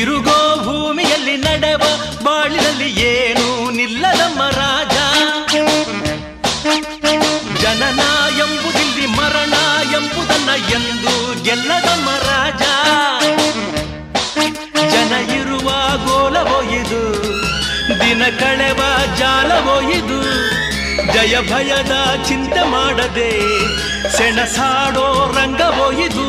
ತಿರುಗೋ ಭೂಮಿಯಲ್ಲಿ ನಡೆವ ಬಾಳಿನಲ್ಲಿ ಏನು ನಿಲ್ಲದಮ್ಮ ರಾಜ. ಜನನ ಎಂಬುದಿಲ್ಲಿ ಮರಣ ಎಂಬುದನ್ನ ಎಂದು ಗೆಲ್ಲದಮ್ಮ ರಾಜ. ಜನ ಇರುವ ಗೋಲವೋ ಇದು, ದಿನ ಕಳೆವ ಜಾಲವೋ ಇದು. ಜಯ ಭಯದ ಚಿಂತೆ ಮಾಡದೆ ಸೆಣಸಾಡೋ ರಂಗವೋ ಇದು.